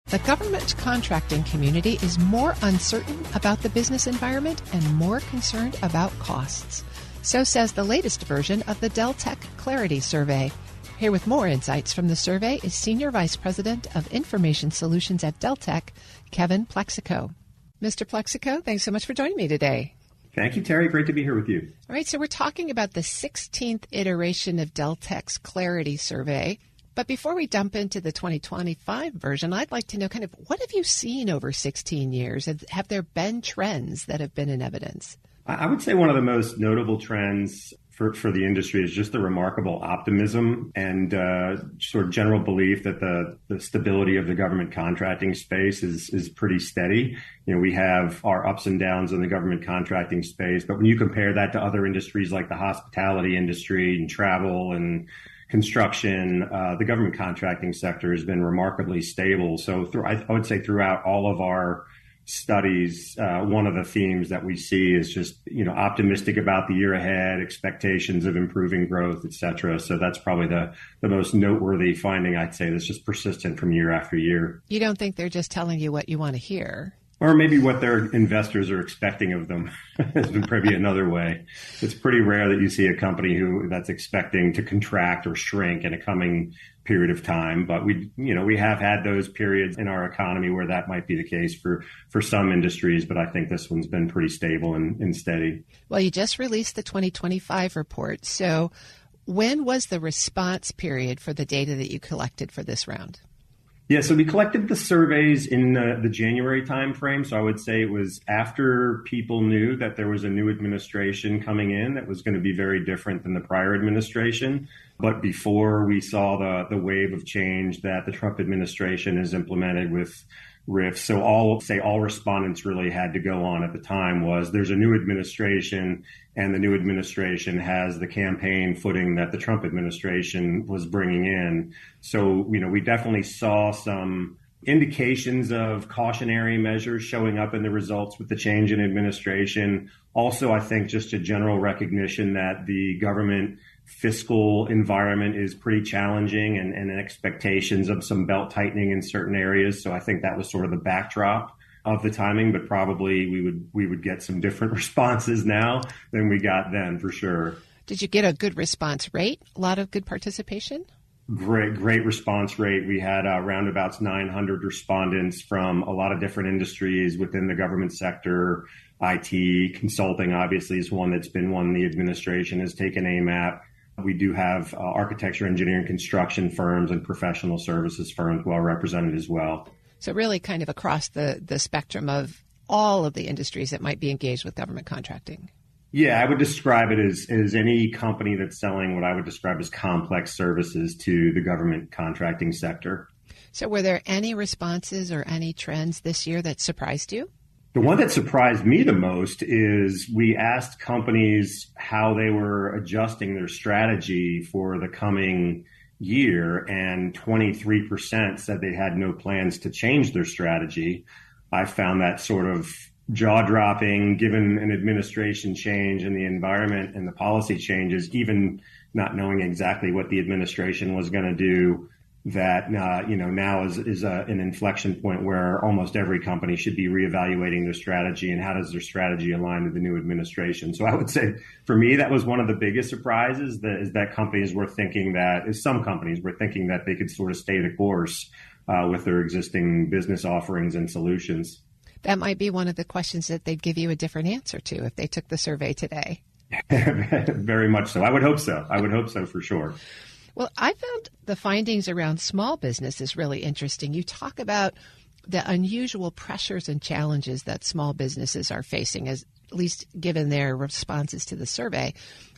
The government contracting community is more uncertain about the business environment and more concerned about costs. So says the latest version of the Deltek Clarity survey. Here with more insights from the survey is Senior Vice President of Information Solutions at Deltek, Kevin Plexico. Mr. Plexico, thanks so much for joining me today. Thank you, Terry. Great to be here with you. All right, so we're talking about the 16th iteration of Deltek's Clarity survey. But before we jump into the 2025 version, I'd like to know kind of what have you seen over 16 years? Have there been trends that have been in evidence? I would say one of the most notable trends for the industry is just the remarkable optimism and sort of general belief that the stability of the government contracting space is pretty steady. You know, we have our ups and downs in the government contracting space, but when you compare that to other industries like the hospitality industry and travel and construction, the government contracting sector has been remarkably stable. So I would say throughout all of our studies, one of the themes that we see is just, optimistic about the year ahead, expectations of improving growth, et cetera. So that's probably the most noteworthy finding, I'd say, that's just persistent from year after year. You don't think they're just telling you what you want to hear? Or maybe what their investors are expecting of them is maybe another way. It's pretty rare that you see a company that's expecting to contract or shrink in a coming period of time. But we have had those periods in our economy where that might be the case for some industries. But I think this one's been pretty stable and steady. Well, you just released the 2025 report. So when was the response period for the data that you collected for this round? Yeah, so we collected the surveys in the January timeframe. So I would say it was after people knew that there was a new administration coming in that was going to be very different than the prior administration, but before we saw the wave of change that the Trump administration has implemented with RIFs. So all respondents really had to go on at the time was there's a new administration, and the new administration has the campaign footing that the Trump administration was bringing in. So, we definitely saw some indications of cautionary measures showing up in the results with the change in administration. Also, I think just a general recognition that the government fiscal environment is pretty challenging and expectations of some belt tightening in certain areas. So I think that was sort of the backdrop of the timing, but probably we would get some different responses now than we got then for sure. Did you get a good response rate? A lot of good participation? Great response rate. We had roundabouts 900 respondents from a lot of different industries within the government sector. IT, consulting obviously is one that's been one the administration has taken aim at. We do have architecture, engineering, construction firms and professional services firms well represented as well. So really kind of across the spectrum of all of the industries that might be engaged with government contracting. Yeah, I would describe it as any company that's selling what I would describe as complex services to the government contracting sector. So were there any responses or any trends this year that surprised you? The one that surprised me the most is we asked companies how they were adjusting their strategy for the coming year, and 23% said they had no plans to change their strategy. I found that sort of jaw-dropping, given an administration change in the environment and the policy changes, even not knowing exactly what the administration was going to do. That now is an inflection point where almost every company should be reevaluating their strategy and how does their strategy align to the new administration. So I would say for me, that was one of the biggest surprises is that some companies were thinking that they could sort of stay the course with their existing business offerings and solutions. That might be one of the questions that they'd give you a different answer to if they took the survey today. Very much so. I would hope so for sure. Well, I found the findings around small business is really interesting. You talk about the unusual pressures and challenges that small businesses are facing, at least given their responses to the survey.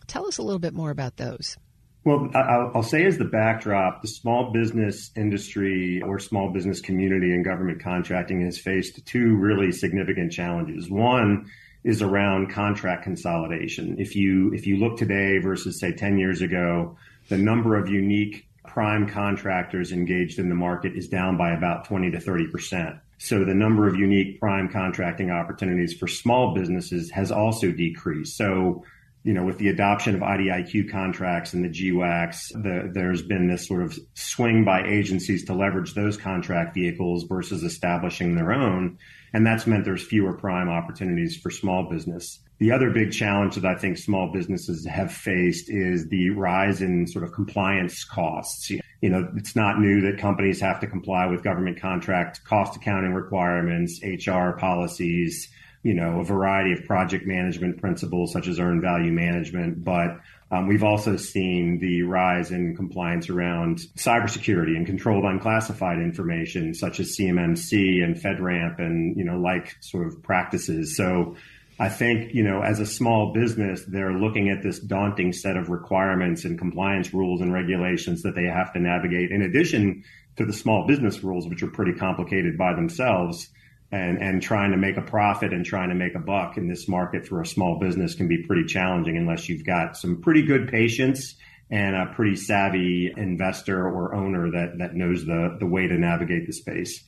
Tell us a little bit more about those. Well, I'll say as the backdrop, the small business industry or small business community in government contracting has faced two really significant challenges. One is around contract consolidation. If you look today versus, say, 10 years ago, the number of unique prime contractors engaged in the market is down by about 20 to 30%. So the number of unique prime contracting opportunities for small businesses has also decreased. So with the adoption of IDIQ contracts and the GWACs, there's been this sort of swing by agencies to leverage those contract vehicles versus establishing their own. And that's meant there's fewer prime opportunities for small business. The other big challenge that I think small businesses have faced is the rise in sort of compliance costs. It's not new that companies have to comply with government contract cost accounting requirements, HR policies, a variety of project management principles such as earned value management. But we've also seen the rise in compliance around cybersecurity and controlled unclassified information such as CMMC and FedRAMP and, like sort of practices. So I think, as a small business, they're looking at this daunting set of requirements and compliance rules and regulations that they have to navigate in addition to the small business rules, which are pretty complicated by themselves. And trying to make a profit and trying to make a buck in this market for a small business can be pretty challenging unless you've got some pretty good patience and a pretty savvy investor or owner that knows the way to navigate the space.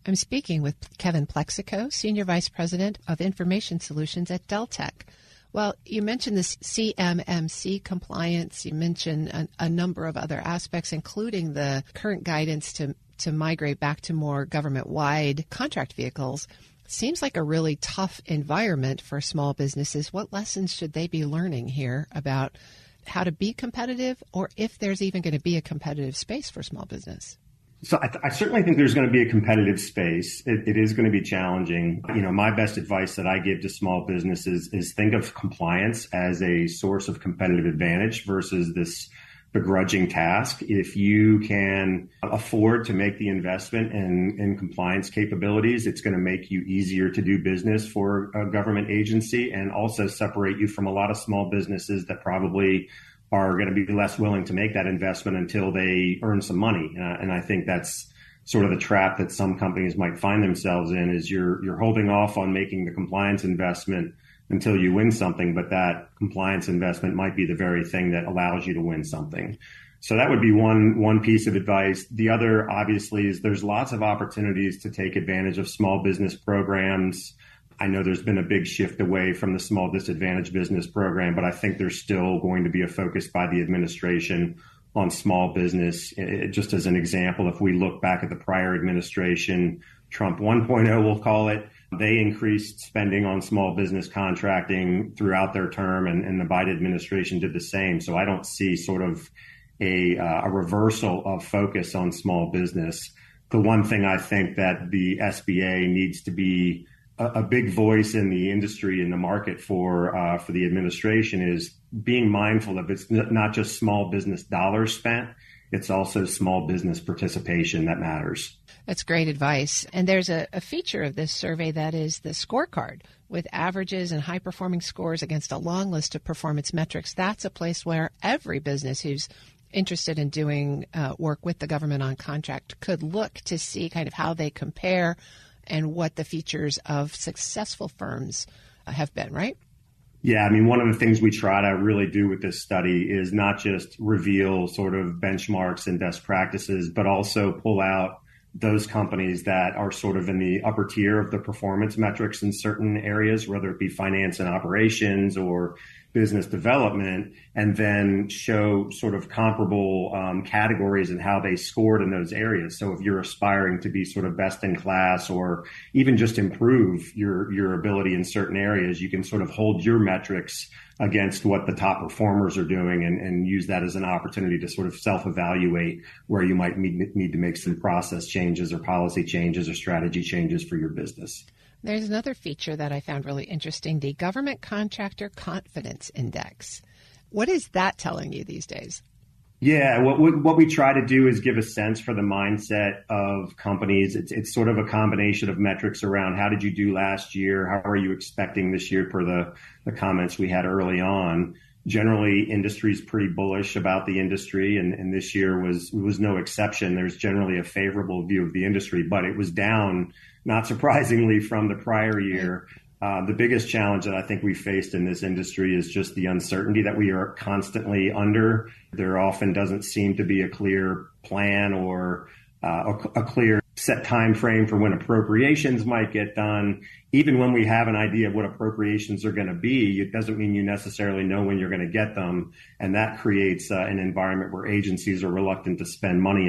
I'm speaking with Kevin Plexico, Senior Vice President of Information Solutions at Deltek. Well, you mentioned this CMMC compliance. You mentioned a number of other aspects, including the current guidance to migrate back to more government-wide contract vehicles. Seems like a really tough environment for small businesses. What lessons should they be learning here about how to be competitive, or if there's even going to be a competitive space for small business? So I certainly think there's going to be a competitive space. It is going to be challenging. My best advice that I give to small businesses is think of compliance as a source of competitive advantage versus this begrudging task. If you can afford to make the investment in compliance capabilities, it's going to make you easier to do business for a government agency and also separate you from a lot of small businesses that probably are going to be less willing to make that investment until they earn some money. And I think that's sort of the trap that some companies might find themselves in, is you're holding off on making the compliance investment until you win something, but that compliance investment might be the very thing that allows you to win something. So that would be one piece of advice. The other, obviously, is there's lots of opportunities to take advantage of small business programs. I know there's been a big shift away from the small disadvantaged business program, but I think there's still going to be a focus by the administration on small business. Just as an example, if we look back at the prior administration, Trump 1.0, we'll call it, they increased spending on small business contracting throughout their term, and the Biden administration did the same. So I don't see sort of a reversal of focus on small business. The one thing I think that the SBA needs to be a big voice in the industry, in the market for the administration, is being mindful of it's not just small business dollars spent, it's also small business participation that matters. That's great advice. And there's a feature of this survey that is the scorecard with averages and high-performing scores against a long list of performance metrics. That's a place where every business who's interested in doing work with the government on contract could look to see kind of how they compare and what the features of successful firms have been, right? Yeah, I mean, one of the things we try to really do with this study is not just reveal sort of benchmarks and best practices, but also pull out those companies that are sort of in the upper tier of the performance metrics in certain areas, whether it be finance and operations or business development, and then show sort of comparable categories and how they scored in those areas. So if you're aspiring to be sort of best in class or even just improve your ability in certain areas, you can sort of hold your metrics against what the top performers are doing and use that as an opportunity to sort of self-evaluate where you might need to make some process changes or policy changes or strategy changes for your business. There's another feature that I found really interesting, the Government Contractor Confidence Index. What is that telling you these days? Yeah, what we try to do is give a sense for the mindset of companies. It's sort of a combination of metrics around how did you do last year? How are you expecting this year per the comments we had early on? Generally, industry is pretty bullish about the industry, and this year was no exception. There's generally a favorable view of the industry, but it was down, not surprisingly, from the prior year. The biggest challenge that I think we faced in this industry is just the uncertainty that we are constantly under. There often doesn't seem to be a clear plan or a clear set time frame for when appropriations might get done. Even when we have an idea of what appropriations are going to be, it doesn't mean you necessarily know when you're going to get them. And that creates an environment where agencies are reluctant to spend money